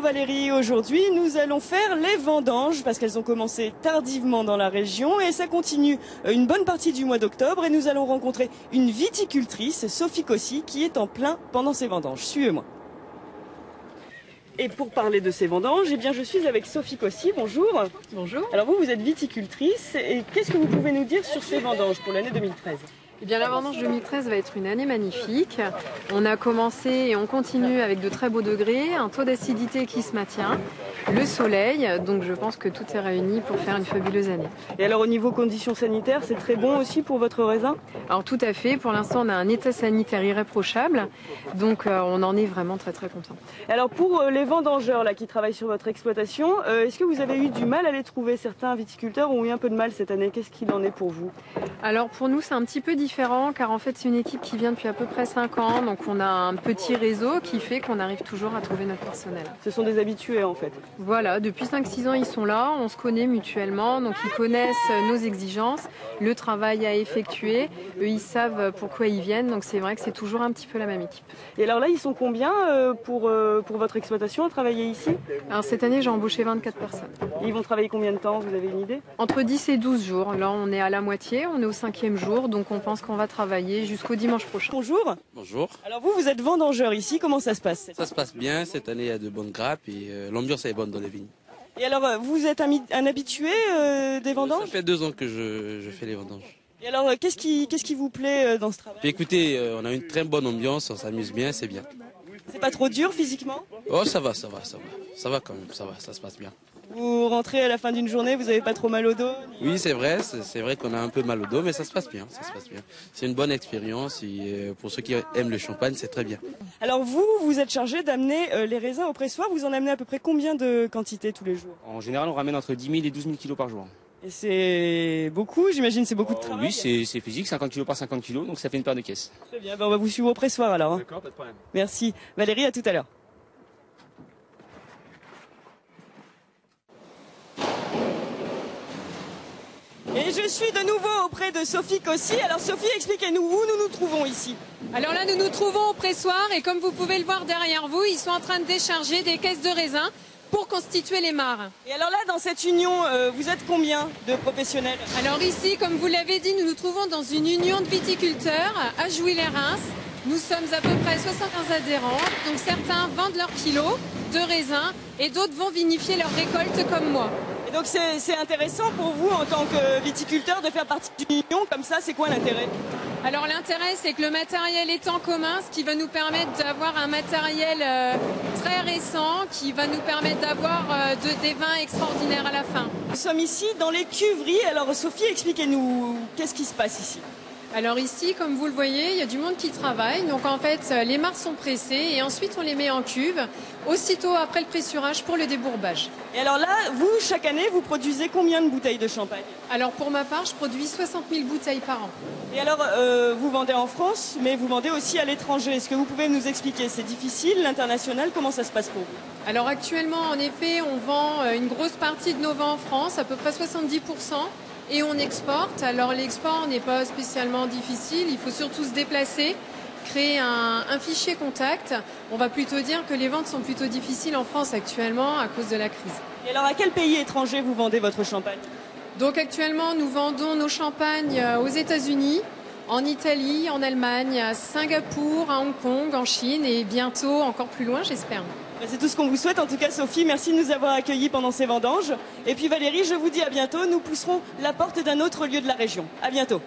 Valérie. Aujourd'hui, nous allons faire les vendanges parce qu'elles ont commencé tardivement dans la région et ça continue une bonne partie du mois d'octobre. Et nous allons rencontrer une viticultrice, Sophie Cossy, qui est en plein pendant ces vendanges. Suivez-moi. Et pour parler de ces vendanges, eh bien, je suis avec Sophie Cossy. Bonjour. Bonjour. Alors vous êtes viticultrice et qu'est-ce que vous pouvez nous dire sur ces vendanges pour l'année 2013 ? Eh bien, la vendange 2013 va être une année magnifique. On a commencé et on continue avec de très beaux degrés, un taux d'acidité qui se maintient, le soleil, donc je pense que tout est réuni pour faire une fabuleuse année. Et alors au niveau conditions sanitaires, c'est très bon aussi pour votre raisin ? Alors tout à fait, pour l'instant on a un état sanitaire irréprochable, donc on en est vraiment très très content. Alors pour les vendangeurs là, qui travaillent sur votre exploitation, est-ce que vous avez eu du mal à les trouver ? Certains viticulteurs ont eu un peu de mal cette année, qu'est-ce qu'il en est pour vous ? Alors pour nous c'est un petit peu différent car en fait c'est une équipe qui vient depuis à peu près 5 ans, donc on a un petit réseau qui fait qu'on arrive toujours à trouver notre personnel. Ce sont des habitués en fait. Voilà, depuis 5-6 ans ils sont là, on se connaît mutuellement, donc ils connaissent nos exigences, le travail à effectuer, eux ils savent pourquoi ils viennent, donc c'est vrai que c'est toujours un petit peu la même équipe. Et alors là ils sont combien pour votre exploitation à travailler ici ? Alors cette année j'ai embauché 24 personnes. Et ils vont travailler combien de temps, vous avez une idée ? Entre 10 et 12 jours, là on est à la moitié, on est au 5e jour, donc on pense qu'on va travailler jusqu'au dimanche prochain. Bonjour. Bonjour. Alors vous êtes vendangeur ici, comment ça se passe ? Ça se passe bien, cette année il y a de bonnes grappes et l'ambiance est bonne dans les vignes. Et alors vous êtes un habitué des vendanges ? Ça fait 2 ans que je fais les vendanges. Et alors qu'est-ce qui vous plaît dans ce travail ? Puis écoutez, on a une très bonne ambiance, on s'amuse bien, c'est bien. C'est pas trop dur physiquement ? Oh ça va quand même, ça se passe bien. Vous rentrez à la fin d'une journée, vous n'avez pas trop mal au dos ? Oui c'est vrai qu'on a un peu mal au dos, mais ça se passe bien, ça se passe bien. C'est une bonne expérience et pour ceux qui aiment le champagne, c'est très bien. Alors vous êtes chargé d'amener les raisins au pressoir, vous en amenez à peu près combien de quantité tous les jours ? En général, on ramène entre 10 000 et 12 000 kilos par jour. Et c'est beaucoup, j'imagine c'est beaucoup de travail. Oui, c'est physique, 50 kilos par 50 kilos, donc ça fait une paire de caisses. Très bien, ben on va vous suivre au pressoir alors. D'accord, pas de problème. Merci. Valérie, à tout à l'heure. Et je suis de nouveau auprès de Sophie Cossy. Alors Sophie, expliquez-nous où nous nous trouvons ici. Alors là, nous nous trouvons au pressoir et comme vous pouvez le voir derrière vous, ils sont en train de décharger des caisses de raisin pour constituer les mares. Et alors là, dans cette union, vous êtes combien de professionnels ? Alors ici, comme vous l'avez dit, nous nous trouvons dans une union de viticulteurs à Jouy-les-Reims. Nous sommes à peu près 75 adhérents, donc certains vendent leurs kilos de raisin et d'autres vont vinifier leurs récoltes comme moi. Et donc c'est intéressant pour vous en tant que viticulteur de faire partie d'une union comme ça, c'est quoi l'intérêt ? Alors l'intérêt c'est que le matériel est en commun, ce qui va nous permettre d'avoir un matériel très récent, qui va nous permettre d'avoir des vins extraordinaires à la fin. Nous sommes ici dans les cuveries, alors Sophie, expliquez-nous qu'est-ce qui se passe ici ? Alors ici, comme vous le voyez, il y a du monde qui travaille. Donc en fait, les mares sont pressées et ensuite on les met en cuve, aussitôt après le pressurage pour le débourbage. Et alors là, vous, chaque année, vous produisez combien de bouteilles de champagne ? Alors pour ma part, je produis 60 000 bouteilles par an. Et alors, vous vendez en France, mais vous vendez aussi à l'étranger. Est-ce que vous pouvez nous expliquer ? C'est difficile, l'international, comment ça se passe pour vous ? Alors actuellement, en effet, on vend une grosse partie de nos vins en France, à peu près 70%. Et on exporte. Alors l'export n'est pas spécialement difficile, il faut surtout se déplacer, créer un fichier contact. On va plutôt dire que les ventes sont plutôt difficiles en France actuellement à cause de la crise. Et alors à quel pays étranger vous vendez votre champagne ? Donc actuellement nous vendons nos champagnes aux États-Unis, en Italie, en Allemagne, à Singapour, à Hong Kong, en Chine et bientôt encore plus loin j'espère. C'est tout ce qu'on vous souhaite. En tout cas, Sophie, merci de nous avoir accueillis pendant ces vendanges. Et puis Valérie, je vous dis à bientôt. Nous pousserons la porte d'un autre lieu de la région. À bientôt.